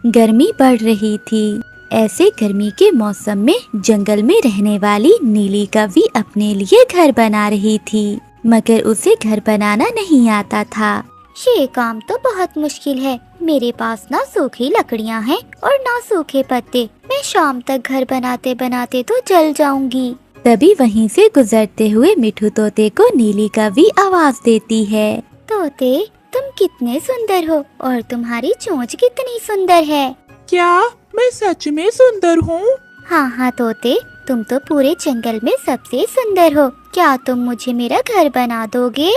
गर्मी बढ़ रही थी। ऐसे गर्मी के मौसम में जंगल में रहने वाली नीली कौवी अपने लिए घर बना रही थी, मगर उसे घर बनाना नहीं आता था। ये काम तो बहुत मुश्किल है। मेरे पास ना सूखी लकड़ियाँ हैं और ना सूखे पत्ते। मैं शाम तक घर बनाते बनाते तो जल जाऊंगी। तभी वहीं से गुजरते हुए मिठू तोते को नीली कौवी आवाज देती है। तोते, तुम कितने सुंदर हो और तुम्हारी चोंच कितनी सुंदर है। क्या मैं सच में सुंदर हूँ? हाँ हाँ तोते, तुम तो पूरे जंगल में सबसे सुंदर हो। क्या तुम मुझे मेरा घर बना दोगे?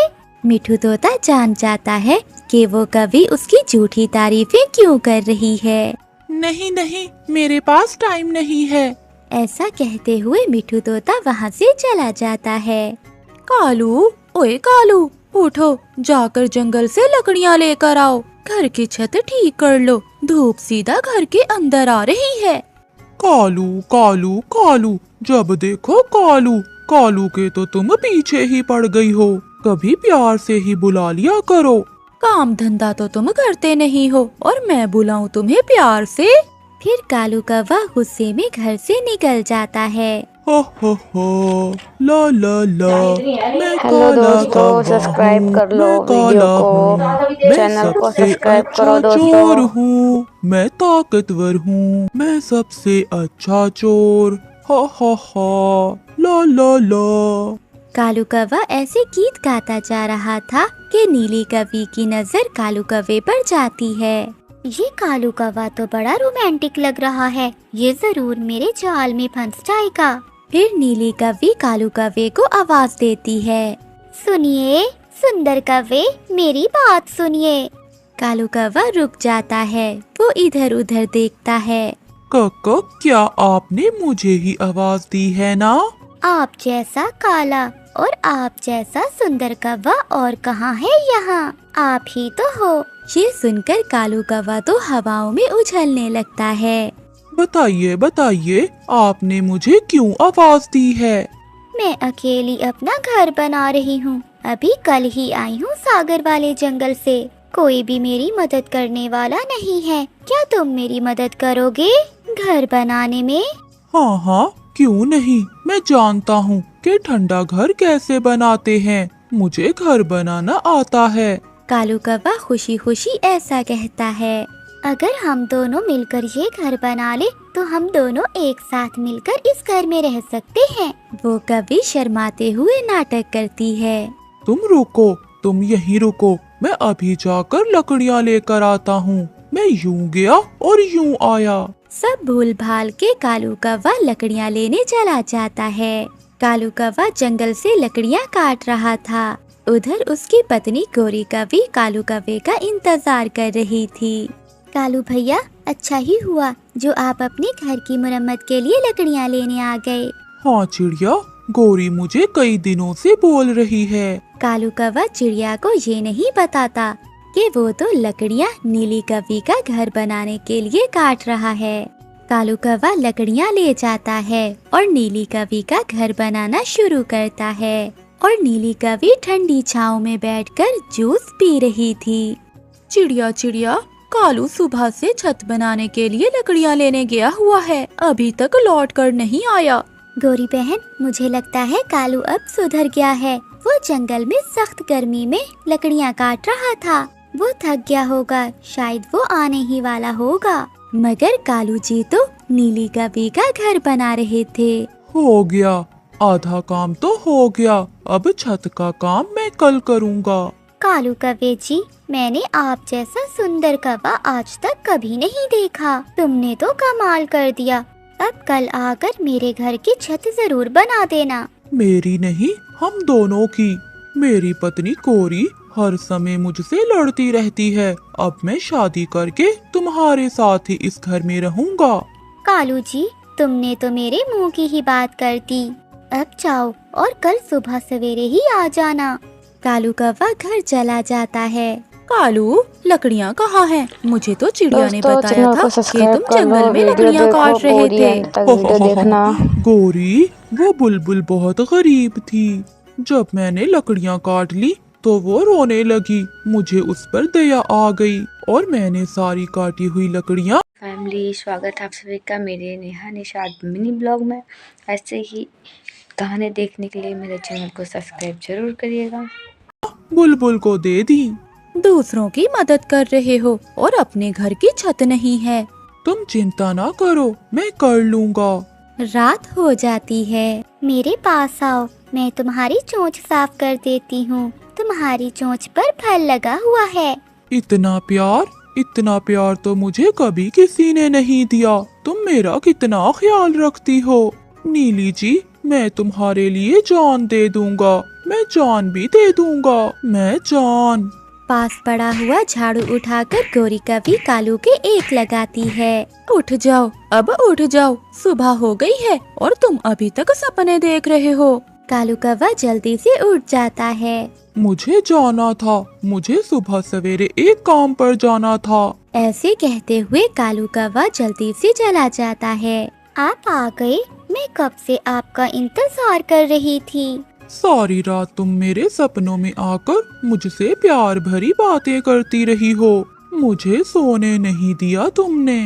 मिठू तोता जान जाता है कि वो कौवी उसकी झूठी तारीफें क्यों कर रही है। नहीं नहीं, मेरे पास टाइम नहीं है। ऐसा कहते हुए मिठू तोता वहाँ से चला जाता है। कालू, ओए कालू, उठो, जाकर जंगल से लकड़ियाँ लेकर आओ। घर की छत ठीक कर लो, धूप सीधा घर के अंदर आ रही है। कालू कालू कालू, जब देखो कालू कालू के तो तुम पीछे ही पड़ गई हो। कभी प्यार से ही बुला लिया करो। काम धंधा तो तुम करते नहीं हो और मैं बुलाऊं तुम्हें प्यार से। फिर कालू कौवा गुस्से में घर से निकल जाता है। हो ला ला ला, मैं हेलो काला दोस्तों, कौवा सब्सक्राइब हूँ, कर लो मैं वीडियो काला को, हूँ, मैं चैनल को सबसे सब्सक्राइब अच्छा करो चोर दोस्तों। हूँ, मैं ताकतवर हूँ, मैं सबसे अच्छा चोर। हा ला ला ला। कालू कौवा ऐसे गीत गाता जा रहा था कि नीली कौवी की नजर कालू कौवे पर जाती है। ये कालू कौवा तो बड़ा रोमांटिक लग रहा है। ये जरूर मेरे जाल में फंस जाएगा। फिर नीली कौवी कालू कौवे को आवाज देती है। सुनिए सुंदर कौवे, मेरी बात सुनिए। कालू कौवा रुक जाता है। वो इधर उधर देखता है। काका, क्या आपने मुझे ही आवाज दी है ना? आप जैसा काला और आप जैसा सुंदर कौवा और कहाँ है यहाँ? आप ही तो हो। ये सुनकर कालू कौवा तो हवाओं में उछलने लगता है। बताइए बताइए, आपने मुझे क्यों आवाज दी है? मैं अकेली अपना घर बना रही हूँ। अभी कल ही आई हूँ सागर वाले जंगल से। कोई भी मेरी मदद करने वाला नहीं है। क्या तुम मेरी मदद करोगे घर बनाने में? हाँ, क्यों नहीं। मैं जानता हूँ कि ठंडा घर कैसे बनाते हैं। मुझे घर बनाना आता है। कालू कौवा खुशी खुशी ऐसा कहता है। अगर हम दोनों मिलकर ये घर बना ले तो हम दोनों एक साथ मिलकर इस घर में रह सकते हैं। वो कौवी शर्माते हुए नाटक करती है। तुम रुको, तुम यहीं रुको, मैं अभी जाकर लकड़ियाँ लेकर आता हूँ। मैं यूं गया और यूं आया। सब भूल भाल के कालू कौवा लकड़ियाँ लेने चला जाता है। कालू कौवा जंगल से लकड़ियाँ काट रहा था। उधर उसकी पत्नी गोरी कौवी कालू कौवे का इंतजार कर रही थी। कालू भैया, अच्छा ही हुआ जो आप अपने घर की मरम्मत के लिए लकड़ियाँ लेने आ गए। हाँ चिड़िया, गोरी मुझे कई दिनों से बोल रही है। कालू कौवा चिड़िया को ये नहीं बताता कि वो तो लकड़ियाँ नीली कौवी का घर बनाने के लिए काट रहा है। कालू कौवा लकड़ियाँ ले जाता है और नीली कौवी का घर बनाना शुरू करता है। और नीली कौवी ठंडी छाँव में बैठकर जूस पी रही थी। चिड़िया चिड़िया, कालू सुबह से छत बनाने के लिए लकड़ियाँ लेने गया हुआ है, अभी तक लौट कर नहीं आया। गोरी बहन, मुझे लगता है कालू अब सुधर गया है। वो जंगल में सख्त गर्मी में लकड़ियाँ काट रहा था। वो थक गया होगा, शायद वो आने ही वाला होगा। मगर कालू जी तो नीली कौवी का घर बना रहे थे। हो गया, आधा काम तो हो गया। अब छत का काम मैं कल करूँगा। कालू कौवे जी, मैंने आप जैसा सुंदर कौवा आज तक कभी नहीं देखा। तुमने तो कमाल कर दिया। अब कल आकर मेरे घर की छत जरूर बना देना। मेरी नहीं, हम दोनों की। मेरी पत्नी कोरी हर समय मुझसे लड़ती रहती है। अब मैं शादी करके तुम्हारे साथ ही इस घर में रहूंगा। कालू जी, तुमने तो मेरे मुंह की ही बात कर दी। अब जाओ और कल सुबह सवेरे ही आ जाना। कालू कौवा घर चला जाता है। कालू, लकड़ियाँ कहाँ हैं? मुझे तो चिड़िया ने दोस्तों, बताया चैनल था को कि सब्सक्राइब तुम कर लो, जंगल में वीडियो लकड़ियाँ देखो काट रहे पूरी थे। अंत तक वीडियो देखना। गोरी, वो बुलबुल बहुत गरीब थी। जब मैंने लकड़ियाँ काट ली तो वो रोने लगी। मुझे उस पर दया आ गई और मैंने सारी काटी हुई लकड़ियाँ। फैमिली, स्वागत है आप सभी का मेरे नेहा निषाद मिनी ब्लॉग में। ऐसे ही कहानी देखने के लिए मेरे चैनल को सब्सक्राइब जरूर करिएगा। बुलबुल को दे दी। दूसरों की मदद कर रहे हो और अपने घर की छत नहीं है। तुम चिंता ना करो, मैं कर लूँगा। रात हो जाती है। मेरे पास आओ, मैं तुम्हारी चोंच साफ कर देती हूँ। तुम्हारी चोंच पर फल लगा हुआ है। इतना प्यार तो मुझे कभी किसी ने नहीं दिया। तुम मेरा कितना ख्याल रखती हो। नीली जी, मैं तुम्हारे लिए जान दे दूंगा। मैं जान भी दे दूंगा। मैं जान। पास पड़ा हुआ झाड़ू उठाकर गोरी कवि कालू के एक लगाती है। उठ जाओ, अब उठ जाओ, सुबह हो गई है और तुम अभी तक सपने देख रहे हो। कालू कौवा जल्दी से उठ जाता है। मुझे जाना था, मुझे सुबह सवेरे एक काम पर जाना था। ऐसे कहते हुए कालू कौवा जल्दी से चला जाता है। आप आ गए, मैं कब से आपका इंतजार कर रही थी। सारी रात तुम मेरे सपनों में आकर मुझसे प्यार भरी बातें करती रही हो। मुझे सोने नहीं दिया तुमने।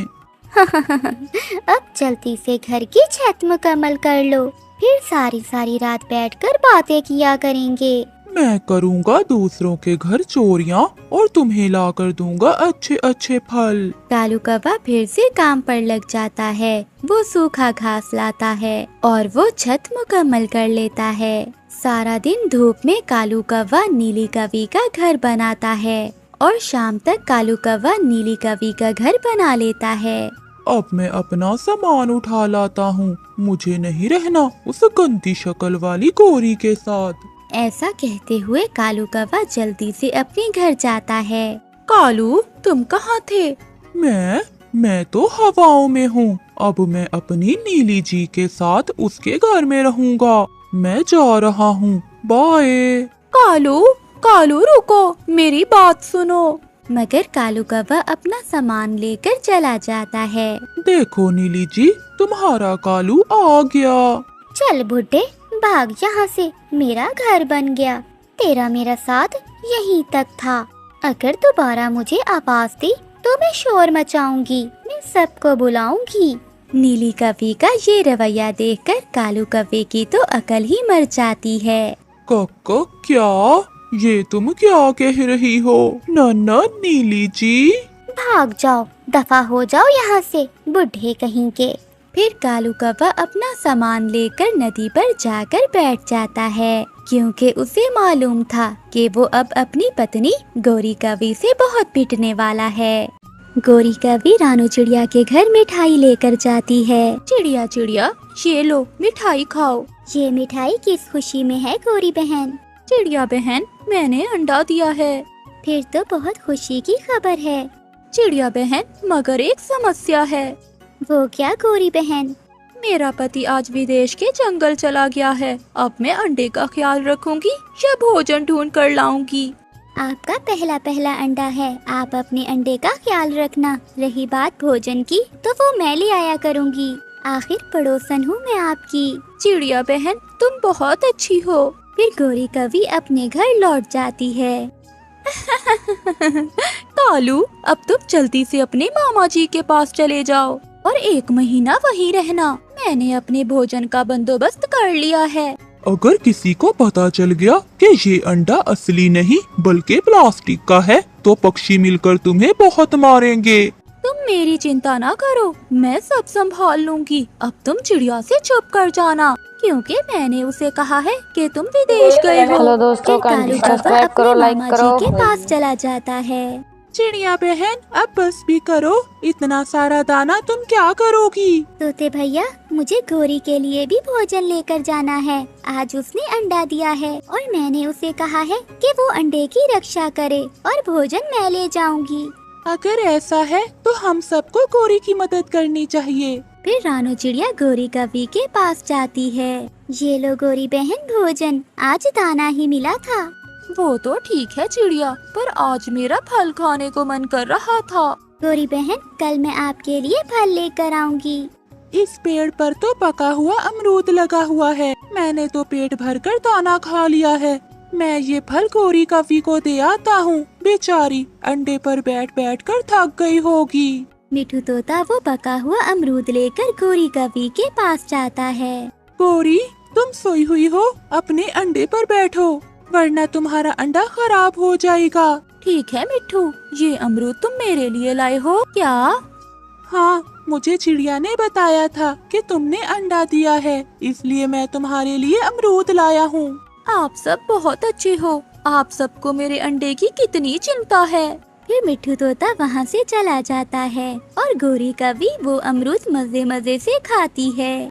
अब जल्दी से घर की छत मुकम्मल कर लो, फिर सारी रात बैठकर बातें किया करेंगे। मैं करूँगा दूसरों के घर चोरियाँ और तुम्हें ला कर दूंगा अच्छे अच्छे फल। कालू कौवा फिर से काम पर लग जाता है। वो सूखा घास लाता है और वो छत मुकम्मल कर लेता है। सारा दिन धूप में कालू कौवा नीली कवि का घर बनाता है और शाम तक कालू कौवा नीली कवि का घर बना लेता है। अब मैं अपना सामान उठा लाता हूँ। मुझे नहीं रहना उस गंदी शक्ल वाली गोरी के साथ। ऐसा कहते हुए कालू कौवा जल्दी से अपने घर जाता है। कालू, तुम कहाँ थे? मैं तो हवाओं में हूँ। अब मैं अपनी नीली जी के साथ उसके घर में रहूँगा। मैं जा रहा हूँ, बाय। कालू रुको, मेरी बात सुनो। मगर कालू कौवा अपना सामान लेकर चला जाता है। देखो नीली जी, तुम्हारा कालू आ गया। चल बुड्ढे, भाग यहाँ से, मेरा घर बन गया। तेरा मेरा साथ यहीं तक था। अगर दोबारा मुझे आवाज दी तो मैं शोर मचाऊंगी, मैं सबको बुलाऊंगी। नीली कवि का ये रवैया देखकर कालू कौवे की तो अकल ही मर जाती है। कक्का, क्या ये तुम क्या कह रही हो? नन्ना नीली जी। भाग जाओ, दफा हो जाओ यहाँ से, बुढ़े कहीं के। फिर कालू कौवा अपना सामान लेकर नदी पर जाकर बैठ जाता है, क्योंकि उसे मालूम था कि वो अब अपनी पत्नी गोरी कवि से बहुत पिटने वाला है। गोरी कवि रानू चिड़िया के घर मिठाई लेकर जाती है। चिड़िया चिड़िया, ये लो मिठाई खाओ। ये मिठाई किस खुशी में है गोरी बहन? चिड़िया बहन, मैंने अंडा दिया है। फिर तो बहुत खुशी की खबर है। चिड़िया बहन, मगर एक समस्या है। वो क्या गोरी बहन? मेरा पति आज विदेश के जंगल चला गया है। अब मैं अंडे का ख्याल रखूंगी या भोजन ढूंढ कर लाऊंगी? आपका पहला अंडा है, आप अपने अंडे का ख्याल रखना। रही बात भोजन की, तो वो मैं ले आया करूंगी। आखिर पड़ोसन हूँ मैं आपकी। चिड़िया बहन, तुम बहुत अच्छी हो। फिर गोरी कवि अपने घर लौट जाती है। कालू, अब तुम जल्दी से अपने मामा जी के पास चले जाओ और 1 महीना वहीं रहना। मैंने अपने भोजन का बंदोबस्त कर लिया है। अगर किसी को पता चल गया कि ये अंडा असली नहीं बल्कि प्लास्टिक का है, तो पक्षी मिलकर तुम्हें बहुत मारेंगे। तुम मेरी चिंता ना करो, मैं सब संभाल लूंगी। अब तुम चिड़िया से चुप कर जाना, क्योंकि मैंने उसे कहा है कि तुम विदेश गए हो। हेलो दोस्तों, कालू कौवा सब्सक्राइब करो, अपने लाइक मामा करो। जी के पास चला जाता है। चिड़िया बहन, अब बस भी करो। इतना सारा दाना तुम क्या करोगी? तोते भैया, मुझे गोरी के लिए भी भोजन लेकर जाना है। आज उसने अंडा दिया है और मैंने उसे कहा है कि वो अंडे की रक्षा करे और भोजन मैं ले जाऊंगी। अगर ऐसा है तो हम सबको गोरी की मदद करनी चाहिए। फिर रानू चिड़िया गोरी कवि के पास जाती है। ये लो गोरी बहन भोजन, आज दाना ही मिला था। वो तो ठीक है चिड़िया, पर आज मेरा फल खाने को मन कर रहा था। गोरी बहन, कल मैं आपके लिए फल लेकर आऊंगी। इस पेड़ पर तो पका हुआ अमरूद लगा हुआ है। मैंने तो पेट भरकर दाना खा लिया है। मैं ये फल गोरी कवि को दे आता हूँ, बेचारी अंडे पर बैठ बैठ कर थक गई होगी। मिठू तोता वो पका हुआ अमरूद लेकर गोरी कवि के पास जाता है। गोरी, तुम सोई हुई हो, अपने अंडे पर बैठो, वरना तुम्हारा अंडा खराब हो जाएगा। ठीक है मिट्ठू, ये अमरूद तुम मेरे लिए लाए हो क्या? हाँ, मुझे चिड़िया ने बताया था कि तुमने अंडा दिया है, इसलिए मैं तुम्हारे लिए अमरूद लाया हूँ। आप सब बहुत अच्छे हो, आप सबको मेरे अंडे की कितनी चिंता है। फिर मिठू तोता वहाँ से चला जाता है और गोरी कवि वो अमरूद मजे मजे से खाती है।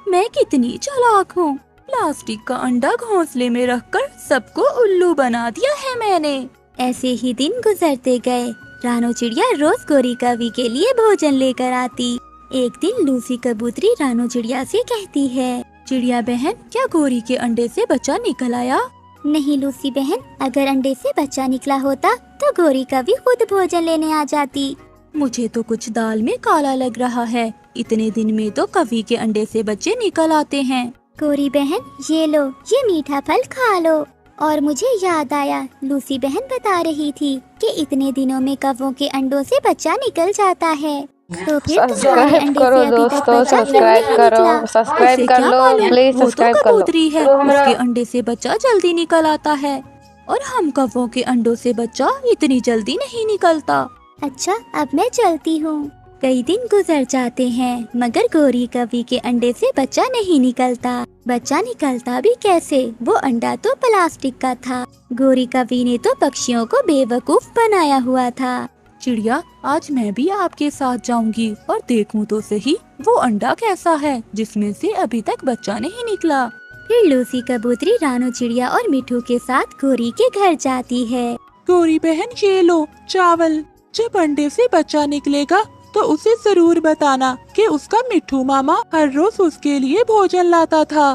मैं कितनी चालाक हूँ, प्लास्टिक का अंडा घोंसले में रखकर सबको उल्लू बना दिया है मैंने। ऐसे ही दिन गुजरते गए। रानो चिड़िया रोज गोरी कवि के लिए भोजन लेकर आती। एक दिन लूसी कबूतरी रानो चिड़िया से कहती है, चिड़िया बहन, क्या गोरी के अंडे से बच्चा निकल आया? नहीं लूसी बहन, अगर अंडे से बच्चा निकला होता तो गोरी कवि खुद भोजन लेने आ जाती। मुझे तो कुछ दाल में काला लग रहा है, इतने दिन में तो कवि के अंडे से बच्चे निकल आते हैं। गोरी बहन, ये लो, ये मीठा फल खा लो। और मुझे याद आया, लूसी बहन बता रही थी कि इतने दिनों में कौवों के अंडों से बच्चा निकल जाता है। तो फिर सब्सक्राइब करो दोस्तों, सब्सक्राइब करो, सब्सक्राइब कर लो प्लीज, वो तो सब्सक्राइब कर लो। कबूतरी है, उसके अंडे से बच्चा जल्दी निकल आता है और हम कौवों के अंडों से बच्चा इतनी जल्दी नहीं निकलता। अच्छा, अब मैं चलती हूँ। कई दिन गुजर जाते हैं मगर गोरी कवि के अंडे से बच्चा नहीं निकलता। बच्चा निकलता भी कैसे, वो अंडा तो प्लास्टिक का था। गोरी कवि ने तो पक्षियों को बेवकूफ बनाया हुआ था। चिड़िया, आज मैं भी आपके साथ जाऊंगी और देखूं तो सही वो अंडा कैसा है जिसमें से अभी तक बच्चा नहीं निकला। फिर लूसी कबूतरी रानो चिड़िया और मिठू के साथ गोरी के घर जाती है। गोरी बहन, ये लो चावल, जब अंडे से बच्चा निकलेगा तो उसे जरूर बताना कि उसका मिठू मामा हर रोज उसके लिए भोजन लाता था।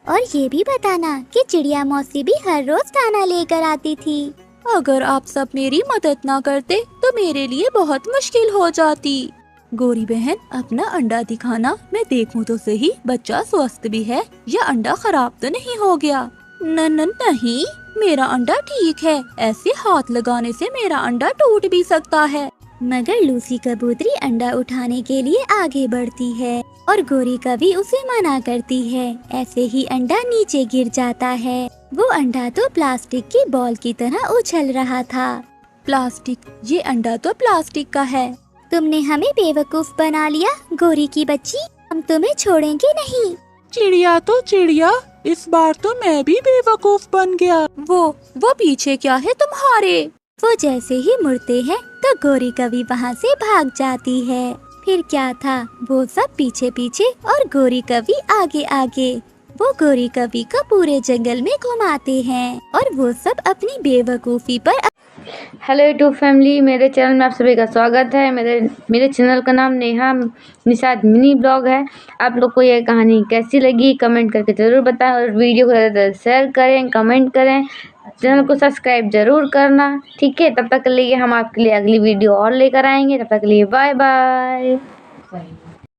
और ये भी बताना कि चिड़िया मौसी भी हर रोज खाना लेकर आती थी। अगर आप सब मेरी मदद ना करते तो मेरे लिए बहुत मुश्किल हो जाती। गोरी बहन, अपना अंडा दिखाना, मैं देखूं तो सही बच्चा स्वस्थ भी है या अंडा खराब तो नहीं हो गया। नहीं, मेरा अंडा ठीक है, ऐसे हाथ लगाने से मेरा अंडा टूट भी सकता है। मगर लूसी कबूतरी अंडा उठाने के लिए आगे बढ़ती है और गोरी कवि उसे मना करती है। ऐसे ही अंडा नीचे गिर जाता है। वो अंडा तो प्लास्टिक की बॉल की तरह उछल रहा था। प्लास्टिक, ये अंडा तो प्लास्टिक का है। तुमने हमें बेवकूफ बना लिया गोरी की बच्ची, हम तुम्हें छोड़ेंगे नहीं। चिड़िया तो चिड़िया, इस बार तो मैं भी बेवकूफ बन गया। वो पीछे क्या है तुम्हारे? वो जैसे ही मुड़ते हैं तो गोरी कवि वहाँ से भाग जाती है। फिर क्या था, वो सब पीछे पीछे और गोरी कवि आगे आगे। वो गोरी कवि को पूरे जंगल में घुमाते हैं और वो सब अपनी बेवकूफी पर। हेलो यूट्यूब फैमिली, मेरे चैनल में आप सभी का स्वागत है। मेरे चैनल का नाम नेहा निषाद मिनी ब्लॉग है। आप लोग को ये कहानी कैसी लगी कमेंट करके ज़रूर बताएं और वीडियो को ज़्यादा शेयर करें, कमेंट करें, चैनल को सब्सक्राइब जरूर करना। ठीक है, तब तक के लिए हम आपके लिए अगली वीडियो और लेकर आएंगे। तब तक के लिए बाय बाय।